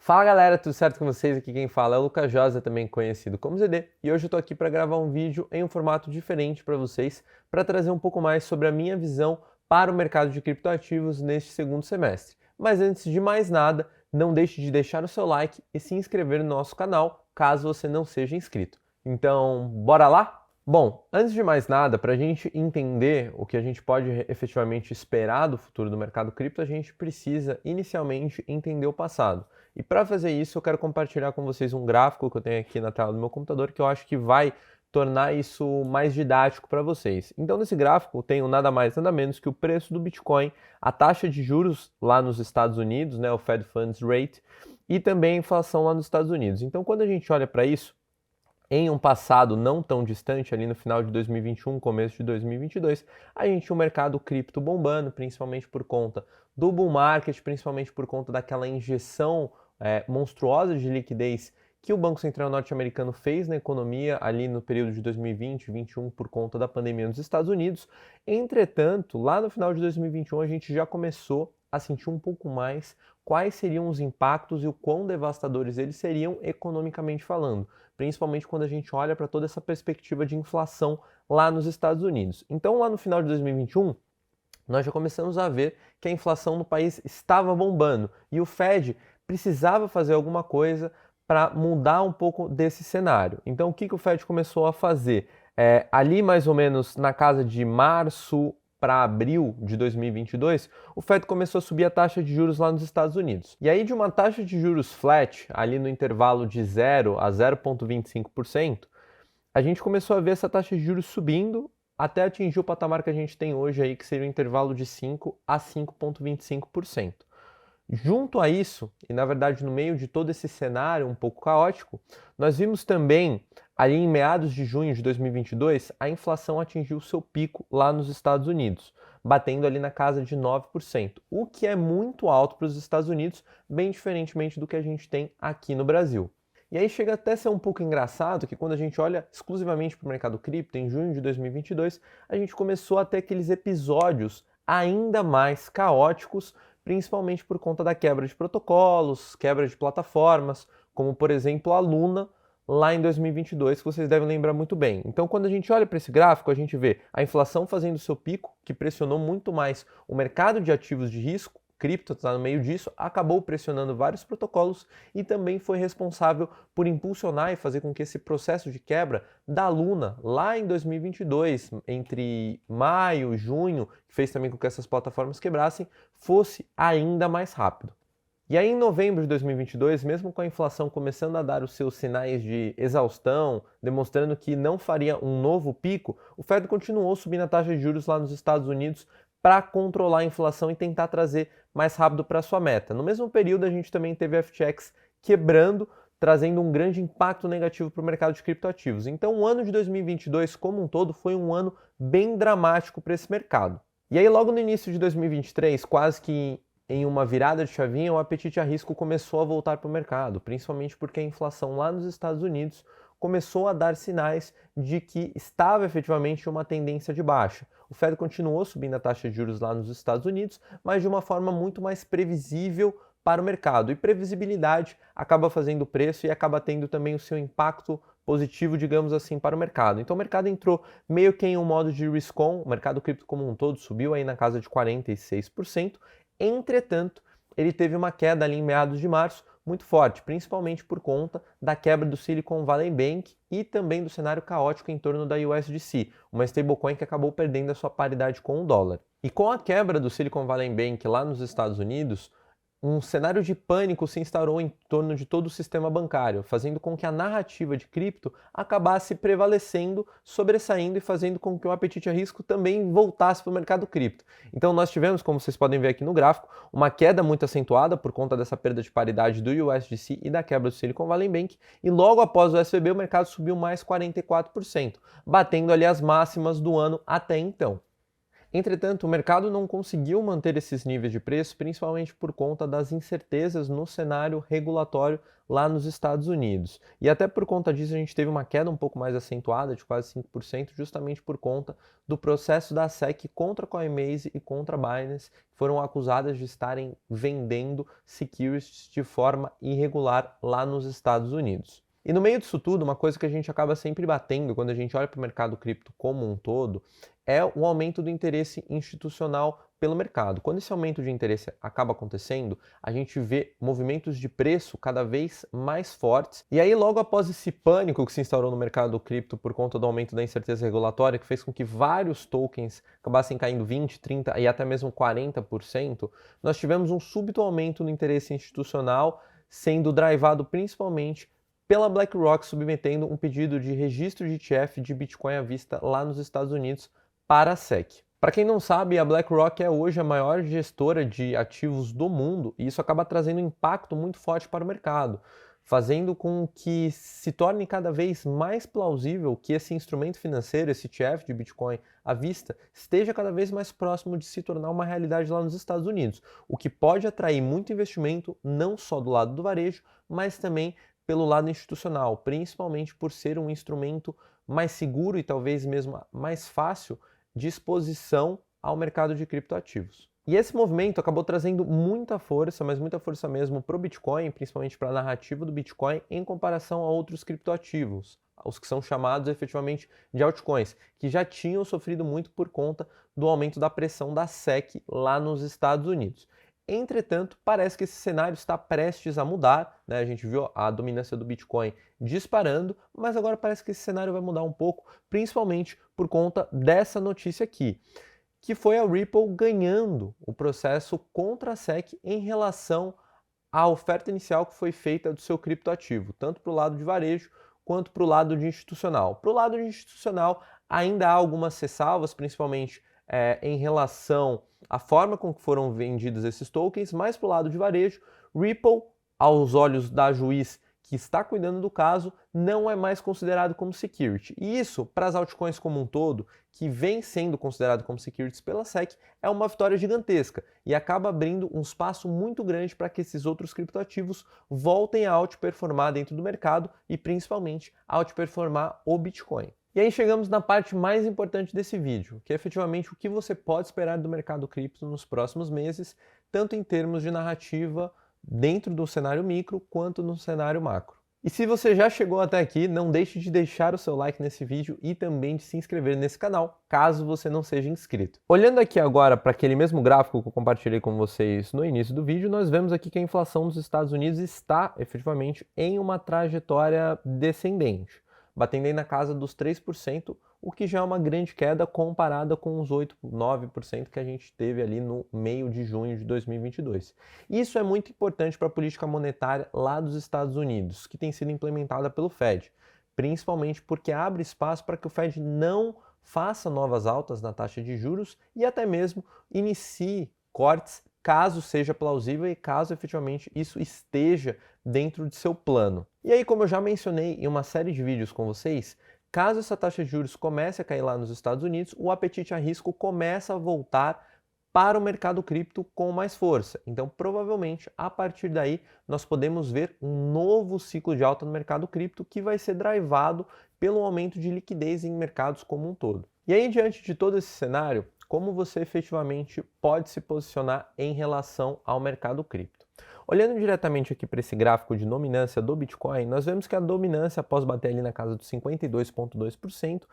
Fala galera, tudo certo com vocês? Aqui quem fala é o Lucas Josa, também conhecido como ZD, e hoje eu tô aqui para gravar um vídeo em um formato diferente para vocês, para trazer um pouco mais sobre a minha visão para o mercado de criptoativos neste segundo semestre. Mas antes de mais nada, não deixe de deixar o seu like e se inscrever no nosso canal, caso você não seja inscrito. Então, bora lá? Bom, antes de mais nada, para a gente entender o que a gente pode efetivamente esperar do futuro do mercado cripto, a gente precisa inicialmente entender o passado. E para fazer isso, eu quero compartilhar com vocês um gráfico que eu tenho aqui na tela do meu computador, que eu acho que vai tornar isso mais didático para vocês. Então, nesse gráfico, eu tenho nada mais, nada menos que o preço do Bitcoin, a taxa de juros lá nos Estados Unidos, né, o Fed Funds Rate, e também a inflação lá nos Estados Unidos. Então, quando a gente olha para isso, em um passado não tão distante, ali no final de 2021, começo de 2022, a gente tinha um mercado cripto bombando, principalmente por conta do bull market, principalmente por conta daquela injeção monstruosa de liquidez que o Banco Central norte-americano fez na economia ali no período de 2020 e 2021 por conta da pandemia nos Estados Unidos. Entretanto, lá no final de 2021 a gente já começou a sentir um pouco mais quais seriam os impactos e o quão devastadores eles seriam economicamente falando, principalmente quando a gente olha para toda essa perspectiva de inflação lá nos Estados Unidos. Então, lá no final de 2021, nós já começamos a ver que a inflação no país estava bombando e o Fed precisava fazer alguma coisa para mudar um pouco desse cenário. Então, o que o Fed começou a fazer? Ali, mais ou menos na casa de março para abril de 2022, o Fed começou a subir a taxa de juros lá nos Estados Unidos. E aí, de uma taxa de juros flat, ali no intervalo de 0 a 0,25%, a gente começou a ver essa taxa de juros subindo até atingir o patamar que a gente tem hoje aí, que seria o intervalo de 5 a 5,25%. Junto a isso, e na verdade no meio de todo esse cenário um pouco caótico, nós vimos também, ali em meados de junho de 2022, a inflação atingiu seu pico lá nos Estados Unidos, batendo ali na casa de 9%, o que é muito alto para os Estados Unidos, bem diferentemente do que a gente tem aqui no Brasil. E aí chega até a ser um pouco engraçado que quando a gente olha exclusivamente para o mercado cripto, em junho de 2022, a gente começou a ter aqueles episódios ainda mais caóticos, principalmente por conta da quebra de protocolos, quebra de plataformas, como por exemplo a Luna, lá em 2022, que vocês devem lembrar muito bem. Então, quando a gente olha para esse gráfico, a gente vê a inflação fazendo seu pico, que pressionou muito mais o mercado de ativos de risco, cripto está no meio disso, acabou pressionando vários protocolos e também foi responsável por impulsionar e fazer com que esse processo de quebra da Luna, lá em 2022, entre maio e junho, que fez também com que essas plataformas quebrassem, fosse ainda mais rápido. E aí, em novembro de 2022, mesmo com a inflação começando a dar os seus sinais de exaustão, demonstrando que não faria um novo pico, o Fed continuou subindo a taxa de juros lá nos Estados Unidos para controlar a inflação e tentar trazer mais rápido para sua meta. No mesmo período, a gente também teve a FTX quebrando, trazendo um grande impacto negativo para o mercado de criptoativos. Então, o ano de 2022 como um todo foi um ano bem dramático para esse mercado. E aí, logo no início de 2023, quase que em uma virada de chavinha, o apetite a risco começou a voltar para o mercado, principalmente porque a inflação lá nos Estados Unidos começou a dar sinais de que estava efetivamente uma tendência de baixa. O Fed continuou subindo a taxa de juros lá nos Estados Unidos, mas de uma forma muito mais previsível para o mercado. E previsibilidade acaba fazendo preço e acaba tendo também o seu impacto positivo, digamos assim, para o mercado. Então o mercado entrou meio que em um modo de risk-on, o mercado cripto como um todo subiu aí na casa de 46%, entretanto, ele teve uma queda ali em meados de março, muito forte, principalmente por conta da quebra do Silicon Valley Bank e também do cenário caótico em torno da USDC, uma stablecoin que acabou perdendo a sua paridade com o dólar. E com a quebra do Silicon Valley Bank lá nos Estados Unidos, um cenário de pânico se instaurou em torno de todo o sistema bancário, fazendo com que a narrativa de cripto acabasse prevalecendo, sobressaindo e fazendo com que o apetite a risco também voltasse para o mercado cripto. Então nós tivemos, como vocês podem ver aqui no gráfico, uma queda muito acentuada por conta dessa perda de paridade do USDC e da quebra do Silicon Valley Bank, e logo após o SVB o mercado subiu mais 44%, batendo ali as máximas do ano até então. Entretanto, o mercado não conseguiu manter esses níveis de preço, principalmente por conta das incertezas no cenário regulatório lá nos Estados Unidos. E até por conta disso, a gente teve uma queda um pouco mais acentuada, de quase 5%, justamente por conta do processo da SEC contra a Coinbase e contra a Binance, que foram acusadas de estarem vendendo securities de forma irregular lá nos Estados Unidos. E no meio disso tudo, uma coisa que a gente acaba sempre batendo quando a gente olha para o mercado cripto como um todo é o aumento do interesse institucional pelo mercado. Quando esse aumento de interesse acaba acontecendo, a gente vê movimentos de preço cada vez mais fortes. E aí, logo após esse pânico que se instaurou no mercado cripto por conta do aumento da incerteza regulatória, que fez com que vários tokens acabassem caindo 20, 30 e até mesmo 40%, nós tivemos um súbito aumento no interesse institucional, sendo drivado principalmente pela BlackRock submetendo um pedido de registro de ETF de Bitcoin à vista lá nos Estados Unidos para a SEC. Para quem não sabe, a BlackRock é hoje a maior gestora de ativos do mundo e isso acaba trazendo um impacto muito forte para o mercado, fazendo com que se torne cada vez mais plausível que esse instrumento financeiro, esse ETF de Bitcoin à vista, esteja cada vez mais próximo de se tornar uma realidade lá nos Estados Unidos, o que pode atrair muito investimento não só do lado do varejo, mas também pelo lado institucional, principalmente por ser um instrumento mais seguro e talvez mesmo mais fácil de exposição ao mercado de criptoativos. E esse movimento acabou trazendo muita força, mas muita força mesmo para o Bitcoin, principalmente para a narrativa do Bitcoin, em comparação a outros criptoativos, os que são chamados efetivamente de altcoins, que já tinham sofrido muito por conta do aumento da pressão da SEC lá nos Estados Unidos. Entretanto, parece que esse cenário está prestes a mudar, né? A gente viu a dominância do Bitcoin disparando, mas agora parece que esse cenário vai mudar um pouco, principalmente por conta dessa notícia aqui, que foi a Ripple ganhando o processo contra a SEC em relação à oferta inicial que foi feita do seu criptoativo, tanto para o lado de varejo quanto para o lado de institucional. Para o lado de institucional, ainda há algumas ressalvas, principalmente em relação à forma com que foram vendidos esses tokens, mas para o lado de varejo, Ripple, aos olhos da juiz que está cuidando do caso, não é mais considerado como security. E isso, para as altcoins como um todo, que vem sendo considerado como securities pela SEC, é uma vitória gigantesca e acaba abrindo um espaço muito grande para que esses outros criptoativos voltem a outperformar dentro do mercado e principalmente a outperformar o Bitcoin. E aí chegamos na parte mais importante desse vídeo, que é efetivamente o que você pode esperar do mercado cripto nos próximos meses, tanto em termos de narrativa dentro do cenário micro quanto no cenário macro. E se você já chegou até aqui, não deixe de deixar o seu like nesse vídeo e também de se inscrever nesse canal, caso você não seja inscrito. Olhando aqui agora para aquele mesmo gráfico que eu compartilhei com vocês no início do vídeo, nós vemos aqui que a inflação dos Estados Unidos está efetivamente em uma trajetória descendente, batendo aí na casa dos 3%, o que já é uma grande queda comparada com os 8, 9% que a gente teve ali no meio de junho de 2022. Isso é muito importante para a política monetária lá dos Estados Unidos, que tem sido implementada pelo Fed, principalmente porque abre espaço para que o Fed não faça novas altas na taxa de juros e até mesmo inicie cortes caso seja plausível e caso efetivamente isso esteja dentro de seu plano. E aí, como eu já mencionei em uma série de vídeos com vocês, caso essa taxa de juros comece a cair lá nos Estados Unidos, o apetite a risco começa a voltar para o mercado cripto com mais força. Então, provavelmente, a partir daí, nós podemos ver um novo ciclo de alta no mercado cripto que vai ser drivado pelo aumento de liquidez em mercados como um todo. E aí, diante de todo esse cenário, como você efetivamente pode se posicionar em relação ao mercado cripto? Olhando diretamente aqui para esse gráfico de dominância do Bitcoin, nós vemos que a dominância, após bater ali na casa dos 52,2%,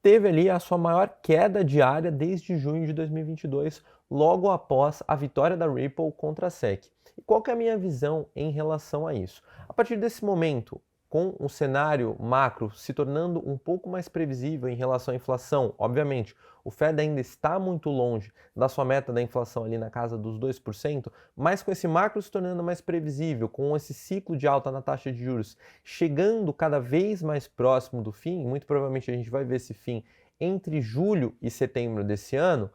teve ali a sua maior queda diária desde junho de 2022, logo após a vitória da Ripple contra a SEC. E qual que é a minha visão em relação a isso? A partir desse momento, com o cenário macro se tornando um pouco mais previsível em relação à inflação, obviamente, o Fed ainda está muito longe da sua meta da inflação ali na casa dos 2%, mas com esse macro se tornando mais previsível, com esse ciclo de alta na taxa de juros chegando cada vez mais próximo do fim, muito provavelmente a gente vai ver esse fim entre julho e setembro desse ano,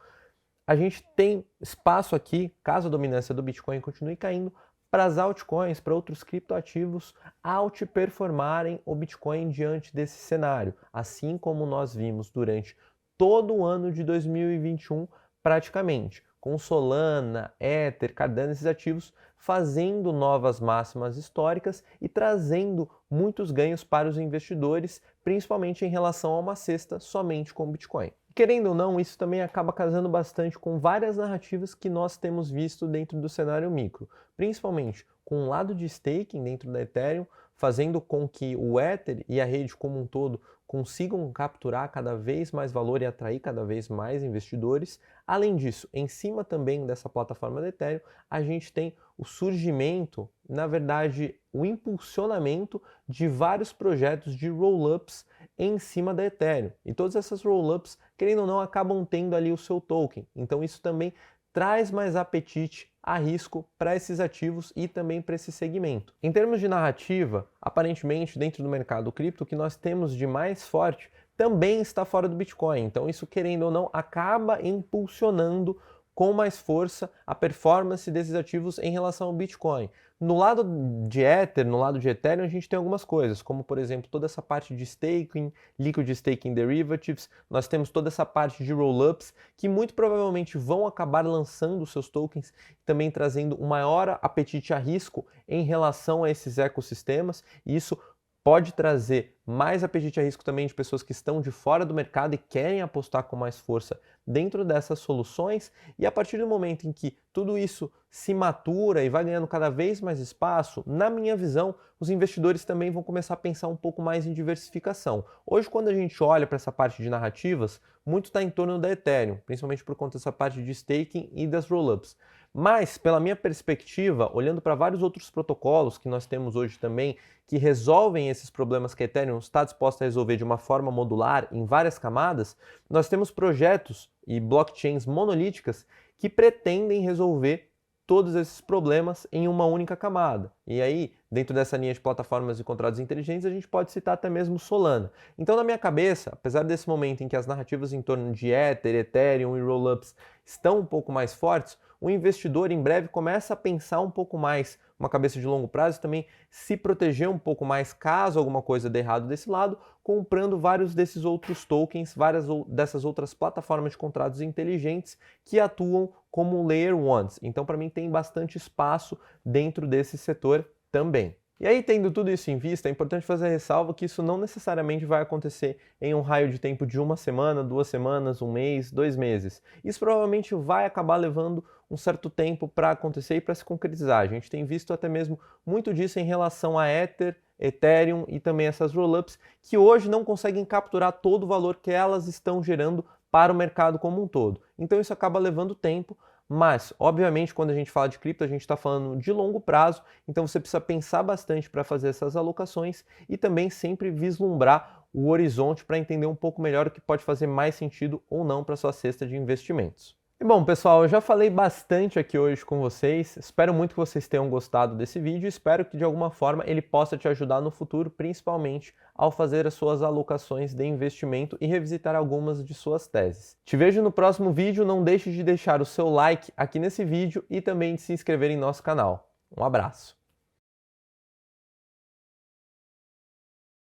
a gente tem espaço aqui, caso a dominância do Bitcoin continue caindo, para as altcoins, para outros criptoativos outperformarem o Bitcoin diante desse cenário, assim como nós vimos durante todo o ano de 2021 praticamente, com Solana, Ether, Cardano, esses ativos fazendo novas máximas históricas e trazendo muitos ganhos para os investidores, principalmente em relação a uma cesta somente com Bitcoin. Querendo ou não, isso também acaba casando bastante com várias narrativas que nós temos visto dentro do cenário micro, principalmente com o lado de staking dentro da Ethereum, fazendo com que o Ether e a rede como um todo consigam capturar cada vez mais valor e atrair cada vez mais investidores. Além disso, em cima também dessa plataforma da Ethereum, a gente tem o surgimento, na verdade, o impulsionamento de vários projetos de roll-ups em cima da Ethereum. E todas essas roll-ups, querendo ou não, acabam tendo ali o seu token. Então isso também traz mais apetite a risco para esses ativos e também para esse segmento. Em termos de narrativa, aparentemente dentro do mercado cripto, o que nós temos de mais forte também está fora do Bitcoin. Então isso, querendo ou não, acaba impulsionando com mais força a performance desses ativos em relação ao Bitcoin. No lado de Ether, no lado de Ethereum, a gente tem algumas coisas, como por exemplo toda essa parte de staking, liquid staking derivatives, nós temos toda essa parte de roll-ups, que muito provavelmente vão acabar lançando seus tokens, também trazendo um maior apetite a risco em relação a esses ecossistemas, e isso pode trazer mais apetite a risco também de pessoas que estão de fora do mercado e querem apostar com mais força dentro dessas soluções, e a partir do momento em que tudo isso se matura e vai ganhando cada vez mais espaço, na minha visão, os investidores também vão começar a pensar um pouco mais em diversificação. Hoje, quando a gente olha para essa parte de narrativas, muito está em torno da Ethereum, principalmente por conta dessa parte de staking e das rollups. Mas, pela minha perspectiva, olhando para vários outros protocolos que nós temos hoje também, que resolvem esses problemas que a Ethereum está disposta a resolver de uma forma modular em várias camadas, nós temos projetos e blockchains monolíticas que pretendem resolver todos esses problemas em uma única camada. E aí, dentro dessa linha de plataformas de contratos inteligentes, a gente pode citar até mesmo Solana. Então, na minha cabeça, apesar desse momento em que as narrativas em torno de Ether, Ethereum e rollups estão um pouco mais fortes, o investidor em breve começa a pensar um pouco mais, uma cabeça de longo prazo, e também se proteger um pouco mais caso alguma coisa dê errado desse lado, comprando vários desses outros tokens, várias dessas outras plataformas de contratos inteligentes que atuam como Layer 1s. Então, para mim, tem bastante espaço dentro desse setor também. E aí, tendo tudo isso em vista, é importante fazer a ressalva que isso não necessariamente vai acontecer em um raio de tempo de uma semana, 2 semanas, 1 mês, 2 meses. Isso provavelmente vai acabar levando um certo tempo para acontecer e para se concretizar. A gente tem visto até mesmo muito disso em relação a Ether, Ethereum e também essas rollups, que hoje não conseguem capturar todo o valor que elas estão gerando para o mercado como um todo. Então isso acaba levando tempo, mas, obviamente, quando a gente fala de cripto, a gente está falando de longo prazo, então você precisa pensar bastante para fazer essas alocações e também sempre vislumbrar o horizonte para entender um pouco melhor o que pode fazer mais sentido ou não para sua cesta de investimentos. E bom, pessoal, eu já falei bastante aqui hoje com vocês, espero muito que vocês tenham gostado desse vídeo e espero que de alguma forma ele possa te ajudar no futuro, principalmente ao fazer as suas alocações de investimento e revisitar algumas de suas teses. Te vejo no próximo vídeo, não deixe de deixar o seu like aqui nesse vídeo e também de se inscrever em nosso canal. Um abraço!